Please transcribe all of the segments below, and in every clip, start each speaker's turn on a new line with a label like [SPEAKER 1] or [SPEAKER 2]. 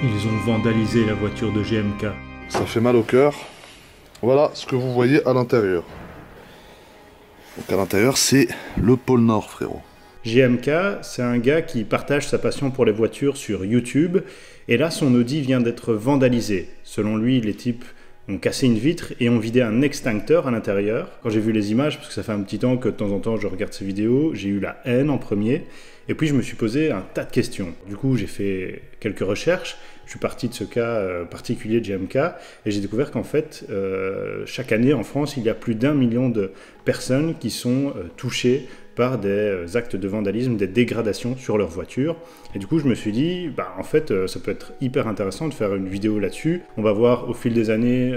[SPEAKER 1] Ils ont vandalisé la voiture de GMK.
[SPEAKER 2] Ça fait mal au cœur. Voilà ce que vous voyez à l'intérieur. Donc à l'intérieur, c'est le pôle Nord, frérot.
[SPEAKER 1] GMK, c'est un gars qui partage sa passion pour les voitures sur YouTube. Et là, son Audi vient d'être vandalisé. Selon lui, les types ont cassé une vitre et ont vidé un extincteur à l'intérieur. Quand j'ai vu les images, parce que ça fait un petit temps que de temps en temps je regarde ces vidéos, j'ai eu la haine en premier. Et puis je me suis posé un tas de questions. Du coup, j'ai fait quelques recherches. Je suis parti de ce cas particulier de GMK et j'ai découvert qu'en fait, chaque année en France, il y a plus d'1 million de personnes qui sont touchées par des actes de vandalisme, des dégradations sur leur voiture. Et du coup, je me suis dit, en fait, ça peut être hyper intéressant de faire une vidéo là-dessus. On va voir au fil des années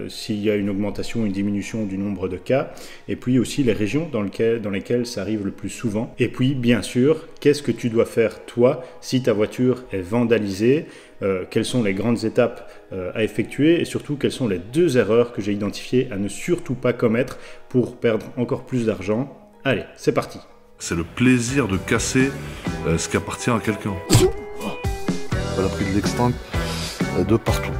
[SPEAKER 1] s'il y a une augmentation ou une diminution du nombre de cas, et puis aussi les régions dans lesquelles ça arrive le plus souvent. Et puis, bien sûr, qu'est-ce que tu dois faire, toi, si ta voiture est vandalisée, quelles sont les grandes étapes à effectuer, et surtout, quelles sont les 2 erreurs que j'ai identifiées à ne surtout pas commettre pour perdre encore plus d'argent. Allez, c'est parti.
[SPEAKER 2] C'est le plaisir de casser ce qui appartient à quelqu'un. Elle a pris de l'extinct de partout.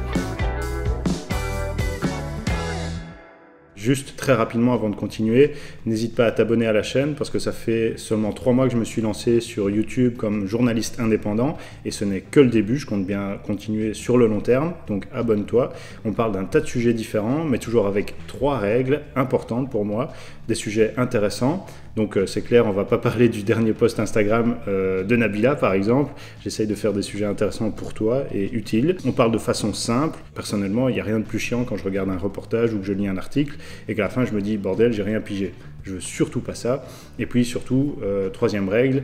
[SPEAKER 1] Juste très rapidement avant de continuer, n'hésite pas à t'abonner à la chaîne parce que ça fait seulement 3 mois que je me suis lancé sur YouTube comme journaliste indépendant et ce n'est que le début, je compte bien continuer sur le long terme, donc abonne-toi. On parle d'un tas de sujets différents mais toujours avec 3 règles importantes pour moi, des sujets intéressants. Donc c'est clair, on va pas parler du dernier post Instagram de Nabila par exemple. J'essaye de faire des sujets intéressants pour toi et utiles. On parle de façon simple. Personnellement, il n'y a rien de plus chiant quand je regarde un reportage ou que je lis un article et qu'à la fin je me dis bordel, j'ai rien pigé. Je veux surtout pas ça. Et puis surtout, 3e règle,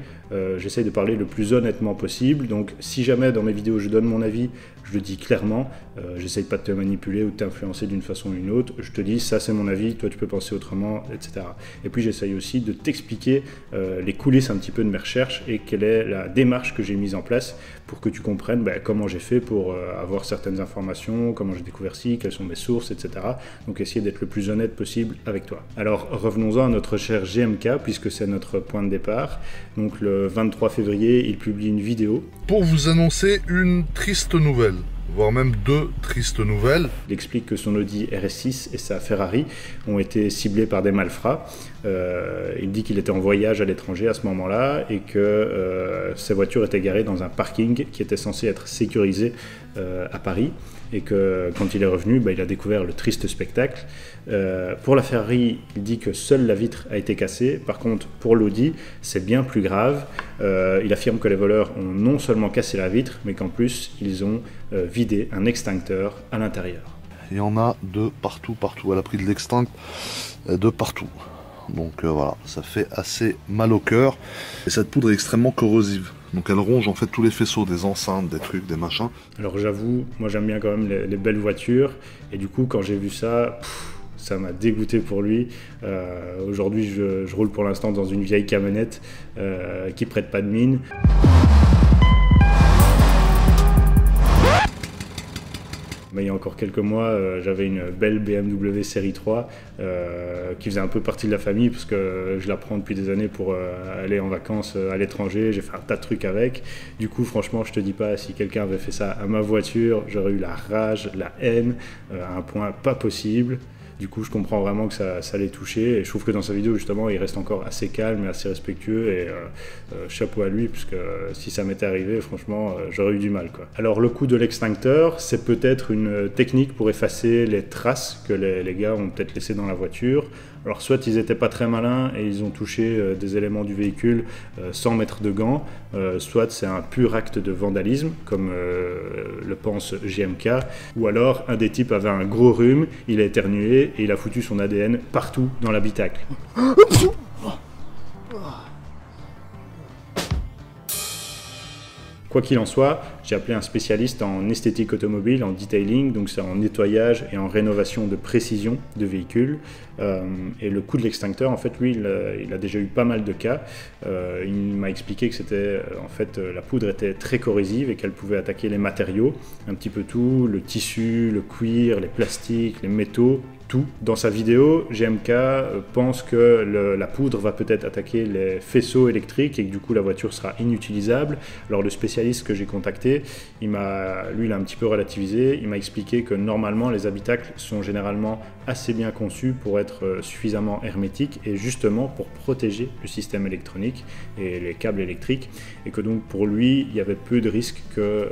[SPEAKER 1] j'essaye de parler le plus honnêtement possible. Donc si jamais dans mes vidéos je donne mon avis, je le dis clairement. J'essaye pas de te manipuler ou de t'influencer d'une façon ou d'une autre. Je te dis ça c'est mon avis, toi tu peux penser autrement, etc. Et puis j'essaye aussi de t'expliquer les coulisses un petit peu de mes recherches et quelle est la démarche que j'ai mise en place pour que tu comprennes comment j'ai fait pour avoir certaines informations, comment j'ai découvert ci, quelles sont mes sources, etc. Donc essayer d'être le plus honnête possible avec toi. Alors revenons-en à notre cher GMK puisque c'est notre point de départ. Donc le 23 février, il publie une vidéo
[SPEAKER 2] pour vous annoncer une triste nouvelle, voire même 2 tristes nouvelles.
[SPEAKER 1] Il explique que son Audi RS6 et sa Ferrari ont été ciblés par des malfrats. Il dit qu'il était en voyage à l'étranger à ce moment-là et que ses voitures étaient garées dans un parking qui était censé être sécurisé à Paris. Et que quand il est revenu, il a découvert le triste spectacle. Pour la Ferrari, il dit que seule la vitre a été cassée. Par contre, pour l'Audi, c'est bien plus grave. Il affirme que les voleurs ont non seulement cassé la vitre, mais qu'en plus, ils ont vidé un extincteur à l'intérieur.
[SPEAKER 2] Il y en a de partout. Elle a pris de l'extinct de partout. Donc voilà, ça fait assez mal au cœur. Et cette poudre est extrêmement corrosive. Donc elle ronge en fait tous les faisceaux des enceintes, des trucs, des machins.
[SPEAKER 1] Alors j'avoue, moi j'aime bien quand même les belles voitures. Et du coup, quand j'ai vu ça, ça m'a dégoûté pour lui. Aujourd'hui, je roule pour l'instant dans une vieille camionnette qui prête pas de mine. Mais il y a encore quelques mois, j'avais une belle BMW série 3 qui faisait un peu partie de la famille parce que je la prends depuis des années pour aller en vacances à l'étranger. J'ai fait un tas de trucs avec. Du coup, franchement, je te dis pas, si quelqu'un avait fait ça à ma voiture, j'aurais eu la rage, la haine à un point pas possible. Du coup, je comprends vraiment que ça l'ait touché et je trouve que dans sa vidéo, justement, il reste encore assez calme et assez respectueux et chapeau à lui, puisque si ça m'était arrivé, franchement, j'aurais eu du mal, quoi. Alors, le coup de l'extincteur, c'est peut-être une technique pour effacer les traces que les gars ont peut-être laissées dans la voiture. Alors, soit ils n'étaient pas très malins et ils ont touché des éléments du véhicule sans mettre de gants, soit c'est un pur acte de vandalisme, comme le pense GMK, ou alors un des types avait un gros rhume, il a éternué et il a foutu son ADN partout dans l'habitacle. Quoi qu'il en soit, j'ai appelé un spécialiste en esthétique automobile, en detailing, donc c'est en nettoyage et en rénovation de précision de véhicules. Et le coup de l'extincteur, en fait, lui, il a déjà eu pas mal de cas. Il m'a expliqué que c'était, en fait, la poudre était très corrosive et qu'elle pouvait attaquer les matériaux, un petit peu tout, le tissu, le cuir, les plastiques, les métaux, tout. Dans sa vidéo, GMK pense que la poudre va peut-être attaquer les faisceaux électriques et que du coup la voiture sera inutilisable. Alors le spécialiste que j'ai contacté, lui il a un petit peu relativisé, il m'a expliqué que normalement les habitacles sont généralement assez bien conçus pour être suffisamment hermétiques et justement pour protéger le système électronique et les câbles électriques, et que donc pour lui il y avait peu de risques que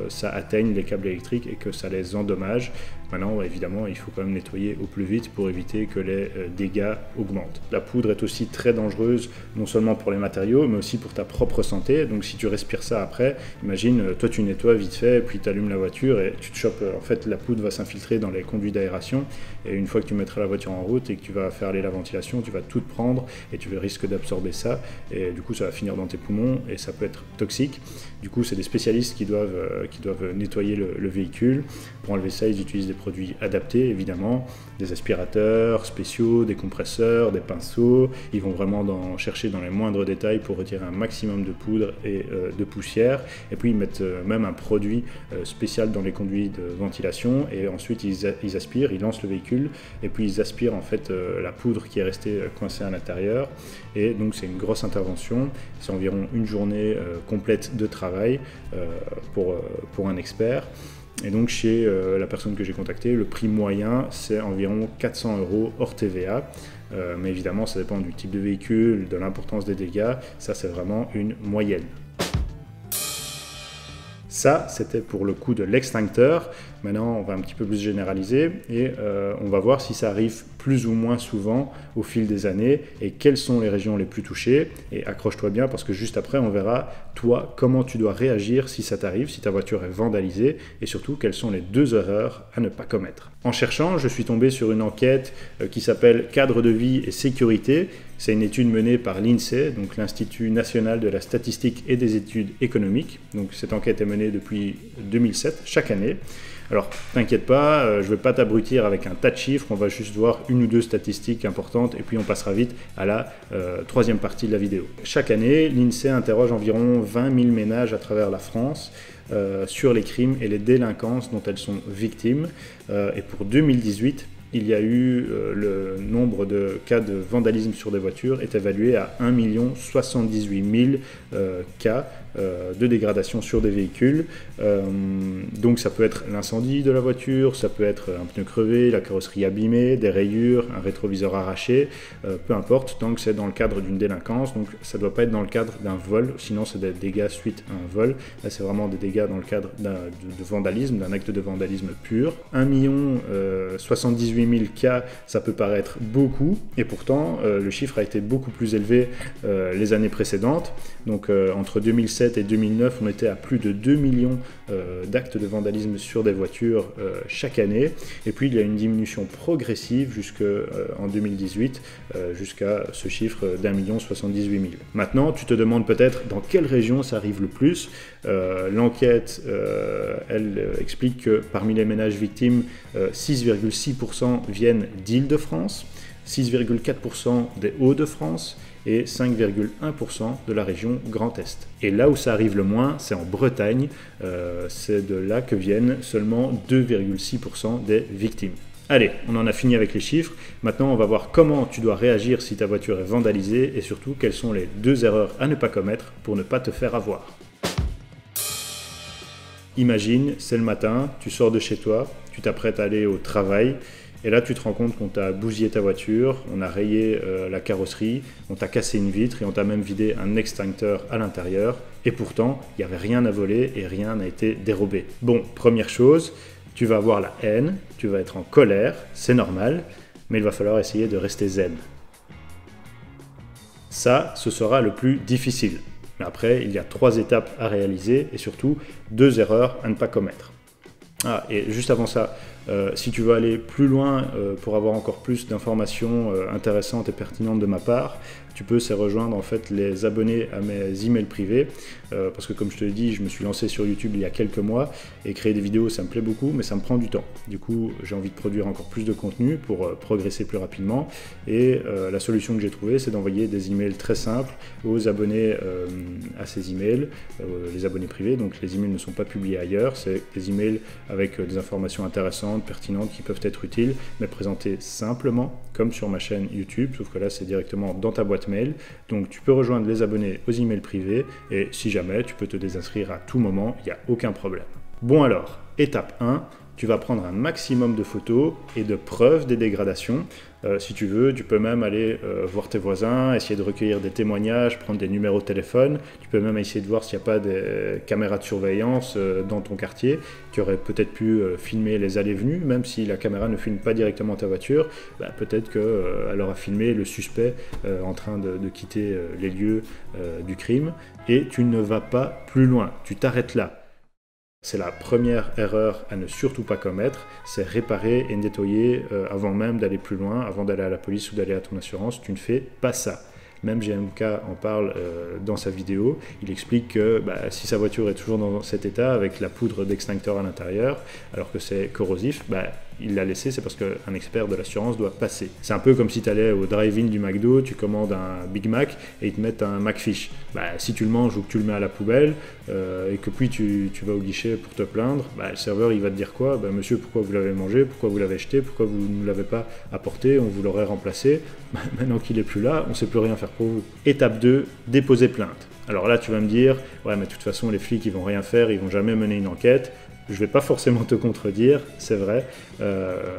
[SPEAKER 1] ça atteigne les câbles électriques et que ça les endommage. Maintenant, évidemment, il faut quand même nettoyer au plus vite pour éviter que les dégâts augmentent. La poudre est aussi très dangereuse, non seulement pour les matériaux, mais aussi pour ta propre santé. Donc si tu respires ça après, imagine, toi tu nettoies vite fait, puis tu allumes la voiture et tu te chopes, en fait la poudre va s'infiltrer dans les conduits d'aération, et une fois que tu mettras la voiture en route et que tu vas faire aller la ventilation, tu vas tout prendre et tu risques d'absorber ça, et du coup ça va finir dans tes poumons et ça peut être toxique. Du coup, c'est des spécialistes qui doivent nettoyer le véhicule. Pour enlever ça, ils utilisent des produits adaptés, évidemment, des aspirateurs spéciaux, des compresseurs, des pinceaux. Ils vont vraiment chercher dans les moindres détails pour retirer un maximum de poudre et de poussière. Et puis, ils mettent même un produit spécial dans les conduits de ventilation. Et ensuite, ils aspirent, ils lancent le véhicule. Et puis, ils aspirent en fait la poudre qui est restée coincée à l'intérieur. Et donc, c'est une grosse intervention. C'est environ une journée complète de travail pour un expert. Et donc chez la personne que j'ai contactée, le prix moyen c'est environ 400 € hors TVA. Mais évidemment ça dépend du type de véhicule, de l'importance des dégâts, ça c'est vraiment une moyenne. Ça, c'était pour le coup de l'extincteur. Maintenant, on va un petit peu plus généraliser et on va voir si ça arrive plus ou moins souvent au fil des années et quelles sont les régions les plus touchées. Et accroche-toi bien parce que juste après, on verra, toi, comment tu dois réagir si ça t'arrive, si ta voiture est vandalisée et surtout, quelles sont les 2 erreurs à ne pas commettre. En cherchant, je suis tombé sur une enquête qui s'appelle « Cadre de vie et sécurité ». C'est une étude menée par l'INSEE, donc l'Institut national de la statistique et des études économiques. Donc cette enquête est menée depuis 2007, chaque année. Alors, t'inquiète pas, je ne vais pas t'abrutir avec un tas de chiffres, on va juste voir une ou deux statistiques importantes et puis on passera vite à la troisième partie de la vidéo. Chaque année, l'INSEE interroge environ 20 000 ménages à travers la France sur les crimes et les délinquances dont elles sont victimes. Et pour 2018, il y a eu le nombre de cas de vandalisme sur des voitures est évalué à 1 078 000 cas de dégradation sur des véhicules. Donc ça peut être l'incendie de la voiture, ça peut être un pneu crevé, la carrosserie abîmée, des rayures, un rétroviseur arraché, peu importe, tant que c'est dans le cadre d'une délinquance. Donc ça ne doit pas être dans le cadre d'un vol, sinon c'est des dégâts suite à un vol. Là c'est vraiment des dégâts dans le cadre de vandalisme, d'un acte de vandalisme pur. 1 078 000 cas, ça peut paraître beaucoup, et pourtant le chiffre a été beaucoup plus élevé les années précédentes. Donc entre 2007 et 2009, on était à plus de 2 millions d'actes de vandalisme sur des voitures chaque année. Et puis il y a une diminution progressive jusqu'en 2018, jusqu'à ce chiffre d'1 078 000. Maintenant, tu te demandes peut-être dans quelle région ça arrive le plus. L'enquête, elle explique que parmi les ménages victimes, 6,6% viennent d'Île-de-France, 6,4% des Hauts-de-France et 5,1% de la région Grand Est. Et là où ça arrive le moins, c'est en Bretagne. C'est de là que viennent seulement 2,6% des victimes. Allez, on en a fini avec les chiffres. Maintenant, on va voir comment tu dois réagir si ta voiture est vandalisée et surtout quelles sont les 2 erreurs à ne pas commettre pour ne pas te faire avoir. Imagine, c'est le matin, tu sors de chez toi, tu t'apprêtes à aller au travail. Et là, tu te rends compte qu'on t'a bousillé ta voiture, on a rayé la carrosserie, on t'a cassé une vitre et on t'a même vidé un extincteur à l'intérieur. Et pourtant, il n'y avait rien à voler et rien n'a été dérobé. Bon, première chose, tu vas avoir la haine, tu vas être en colère, c'est normal, mais il va falloir essayer de rester zen. Ça, ce sera le plus difficile. Mais après, il y a 3 étapes à réaliser et surtout 2 erreurs à ne pas commettre. Ah, et juste avant ça, si tu veux aller plus loin pour avoir encore plus d'informations intéressantes et pertinentes de ma part, tu peux rejoindre en fait les abonnés à mes emails privés parce que comme je te l'ai dit, je me suis lancé sur YouTube il y a quelques mois et créer des vidéos ça me plaît beaucoup mais ça me prend du temps. Du coup j'ai envie de produire encore plus de contenu pour progresser plus rapidement et la solution que j'ai trouvée c'est d'envoyer des emails très simples aux abonnés à ces emails, les abonnés privés, donc les emails ne sont pas publiés ailleurs, c'est des emails avec des informations intéressantes intéressantes, pertinentes, qui peuvent être utiles, mais présentées simplement, comme sur ma chaîne YouTube, sauf que là c'est directement dans ta boîte mail. Donc tu peux rejoindre les abonnés aux emails privés, et si jamais, tu peux te désinscrire à tout moment, il n'y a aucun problème. Bon alors, étape 1, tu vas prendre un maximum de photos et de preuves des dégradations. Si tu veux, tu peux même aller voir tes voisins, essayer de recueillir des témoignages, prendre des numéros de téléphone. Tu peux même essayer de voir s'il n'y a pas des caméras de surveillance dans ton quartier qui auraient peut-être pu filmer les allées-venues, même si la caméra ne filme pas directement ta voiture. Peut-être qu'elle aura filmé le suspect en train de quitter les lieux du crime. Et tu ne vas pas plus loin, tu t'arrêtes là. C'est la première erreur à ne surtout pas commettre, c'est réparer et nettoyer avant même d'aller plus loin, avant d'aller à la police ou d'aller à ton assurance. Tu ne fais pas ça. Même GMK en parle dans sa vidéo. Il explique que si sa voiture est toujours dans cet état, avec la poudre d'extincteur à l'intérieur, alors que c'est corrosif, il l'a laissé, c'est parce qu'un expert de l'assurance doit passer. C'est un peu comme si tu allais au drive-in du McDo, tu commandes un Big Mac et ils te mettent un McFish. Si tu le manges ou que tu le mets à la poubelle et que puis tu vas au guichet pour te plaindre, le serveur il va te dire quoi ? Monsieur, pourquoi vous l'avez mangé ? Pourquoi vous l'avez jeté ? Pourquoi vous ne l'avez pas apporté ? On vous l'aurait remplacé. Maintenant qu'il n'est plus là, on ne sait plus rien faire pour vous. Étape 2, déposer plainte. Alors là, tu vas me dire, ouais, mais de toute façon, les flics, ils vont rien faire, ils vont jamais mener une enquête. Je ne vais pas forcément te contredire, c'est vrai.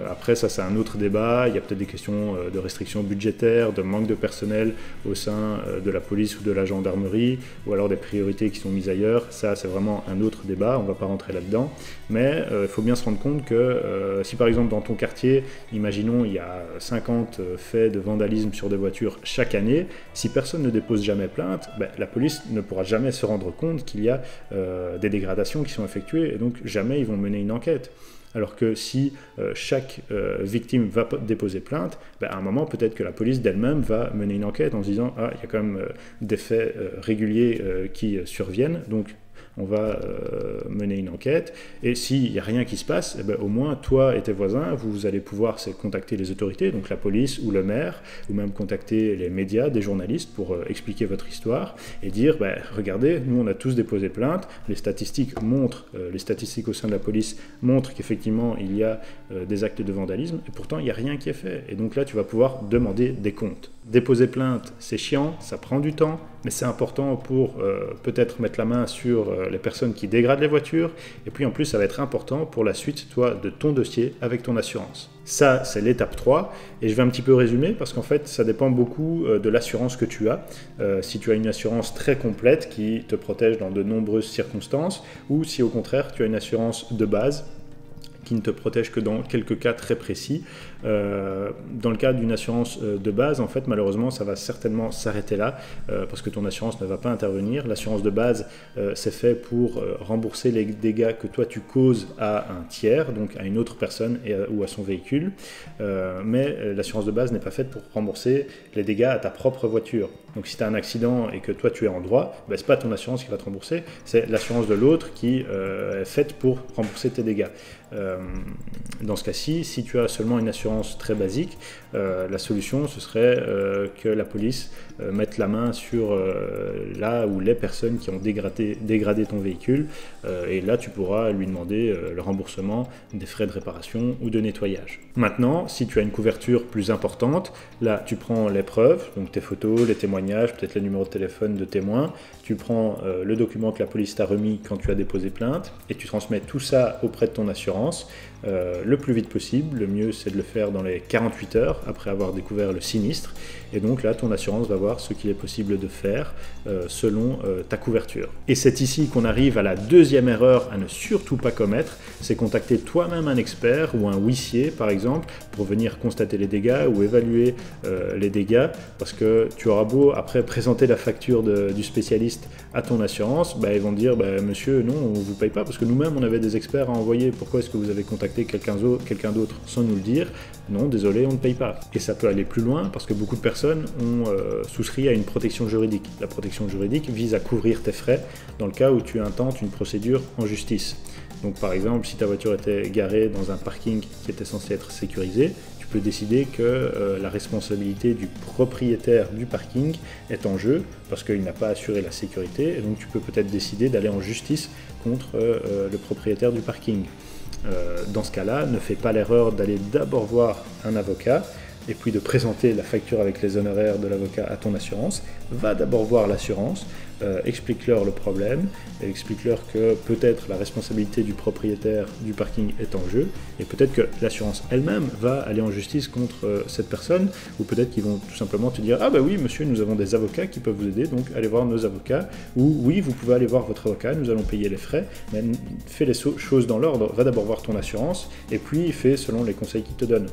[SPEAKER 1] Après, ça, c'est un autre débat. Il y a peut-être des questions de restrictions budgétaires, de manque de personnel au sein de la police ou de la gendarmerie, ou alors des priorités qui sont mises ailleurs. Ça, c'est vraiment un autre débat. On ne va pas rentrer là-dedans. Mais il faut bien se rendre compte que si, par exemple, dans ton quartier, imaginons, il y a 50 faits de vandalisme sur des voitures chaque année, si personne ne dépose jamais plainte, la police ne pourra jamais se rendre compte qu'il y a des dégradations qui sont effectuées, et donc jamais ils vont mener une enquête. Alors que si chaque victime va déposer plainte, à un moment peut-être que la police d'elle-même va mener une enquête en se disant « Ah, il y a quand même des faits réguliers qui surviennent, donc on va mener une enquête, et s'il n'y a rien qui se passe, au moins toi et tes voisins, vous allez pouvoir contacter les autorités, donc la police ou le maire, ou même contacter les médias, des journalistes pour expliquer votre histoire, et dire, regardez, nous on a tous déposé plainte, les statistiques au sein de la police montrent qu'effectivement il y a des actes de vandalisme, et pourtant il n'y a rien qui est fait, et donc là tu vas pouvoir demander des comptes. Déposer plainte, c'est chiant, ça prend du temps, mais c'est important pour peut-être mettre la main sur les personnes qui dégradent les voitures, et puis en plus ça va être important pour la suite, toi, de ton dossier avec ton assurance. Ça, c'est l'étape 3, et je vais un petit peu résumer, parce qu'en fait, ça dépend beaucoup de l'assurance que tu as. Si tu as une assurance très complète qui te protège dans de nombreuses circonstances, ou si au contraire, tu as une assurance de base, qui ne te protège que dans quelques cas très précis. Dans le cas d'une assurance de base, en fait, malheureusement, ça va certainement s'arrêter là, parce que ton assurance ne va pas intervenir. L'assurance de base, c'est fait pour rembourser les dégâts que toi tu causes à un tiers, donc à une autre personne ou à son véhicule. Mais l'assurance de base n'est pas faite pour rembourser les dégâts à ta propre voiture. Donc si tu as un accident et que toi tu es en droit, ce n'est pas ton assurance qui va te rembourser, c'est l'assurance de l'autre qui est faite pour rembourser tes dégâts. Dans ce cas-ci, si tu as seulement une assurance très basique, la solution ce serait que la police mette la main sur là où les personnes qui ont dégradé ton véhicule, et là tu pourras lui demander le remboursement des frais de réparation ou de nettoyage. Maintenant, si tu as une couverture plus importante, là tu prends les preuves, donc tes photos, les témoignages, peut-être les numéros de téléphone de témoins, tu prends le document que la police t'a remis quand tu as déposé plainte, et tu transmets tout ça auprès de ton assurance le plus vite possible. Le mieux c'est de le faire dans les 48 heures après avoir découvert le sinistre, et donc là ton assurance va voir ce qu'il est possible de faire selon ta couverture. Et c'est ici qu'on arrive à la deuxième erreur à ne surtout pas commettre, c'est contacter toi-même un expert ou un huissier par exemple pour venir constater les dégâts ou évaluer les dégâts, parce que tu auras beau après présenter la facture du spécialiste à ton assurance, ils vont te dire monsieur, non, on ne vous paye pas parce que nous-mêmes on avait des experts à envoyer, pourquoi est-ce que vous avez contacté quelqu'un d'autre sans nous le dire? Non, désolé, on ne paye pas. Et ça peut aller plus loin parce que beaucoup de personnes ont souscrit à une protection juridique. La protection juridique vise à couvrir tes frais dans le cas où tu intentes une procédure en justice. Donc par exemple, si ta voiture était garée dans un parking qui était censé être sécurisé, tu peux décider que la responsabilité du propriétaire du parking est en jeu parce qu'il n'a pas assuré la sécurité, et donc tu peux peut-être décider d'aller en justice contre le propriétaire du parking. Dans ce cas-là, ne fais pas l'erreur d'aller d'abord voir un avocat et puis de présenter la facture avec les honoraires de l'avocat à ton assurance. Va d'abord voir l'assurance, explique-leur le problème, explique-leur que peut-être la responsabilité du propriétaire du parking est en jeu, et peut-être que l'assurance elle-même va aller en justice contre cette personne, ou peut-être qu'ils vont tout simplement te dire « Ah bah oui monsieur, nous avons des avocats qui peuvent vous aider, donc allez voir nos avocats », ou « Oui, vous pouvez aller voir votre avocat, nous allons payer les frais, mais fais les choses dans l'ordre, va d'abord voir ton assurance, et puis fais selon les conseils qu'ils te donnent ».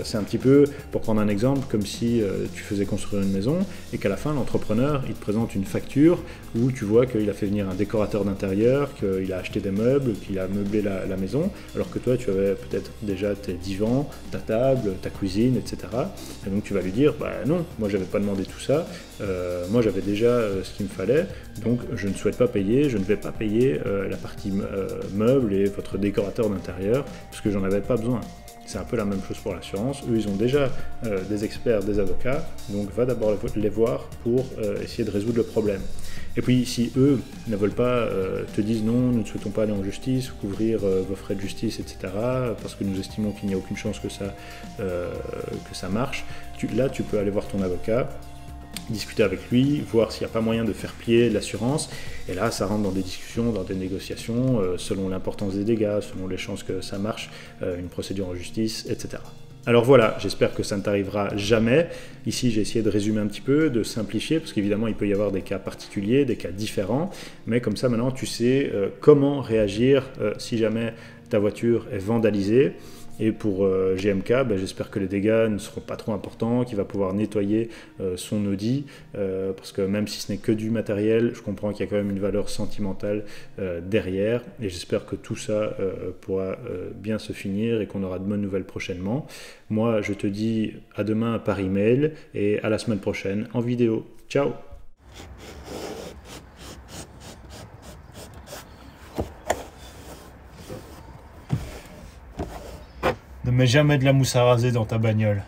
[SPEAKER 1] C'est un petit peu, pour prendre un exemple, comme si tu faisais construire une maison et qu'à la fin l'entrepreneur il te présente une facture où tu vois qu'il a fait venir un décorateur d'intérieur, qu'il a acheté des meubles, qu'il a meublé la maison, alors que toi tu avais peut-être déjà tes divans, ta table, ta cuisine, etc. Et donc tu vas lui dire, bah non, moi j'avais pas demandé tout ça, moi j'avais déjà ce qu'il me fallait, donc je ne souhaite pas payer, je ne vais pas payer la partie meuble et votre décorateur d'intérieur parce que j'en avais pas besoin. C'est un peu la même chose pour l'assurance. Eux, ils ont déjà des experts, des avocats, donc va d'abord les voir pour essayer de résoudre le problème. Et puis, si eux ne veulent pas, te disent non, nous ne souhaitons pas aller en justice, couvrir vos frais de justice, etc., parce que nous estimons qu'il n'y a aucune chance que ça marche, là, tu peux aller voir ton avocat, discuter avec lui, voir s'il n'y a pas moyen de faire plier l'assurance, et là ça rentre dans des discussions, dans des négociations, selon l'importance des dégâts, selon les chances que ça marche, une procédure en justice, etc. Alors voilà, j'espère que ça ne t'arrivera jamais. Ici j'ai essayé de résumer un petit peu, de simplifier, parce qu'évidemment il peut y avoir des cas particuliers, des cas différents, mais comme ça maintenant tu sais comment réagir si jamais ta voiture est vandalisée. Et pour GMK, j'espère que les dégâts ne seront pas trop importants, qu'il va pouvoir nettoyer son Audi, parce que même si ce n'est que du matériel, je comprends qu'il y a quand même une valeur sentimentale derrière, et j'espère que tout ça pourra bien se finir et qu'on aura de bonnes nouvelles prochainement. Moi, je te dis à demain par email et à la semaine prochaine en vidéo. Ciao!
[SPEAKER 3] Ne mets jamais de la mousse à raser dans ta bagnole.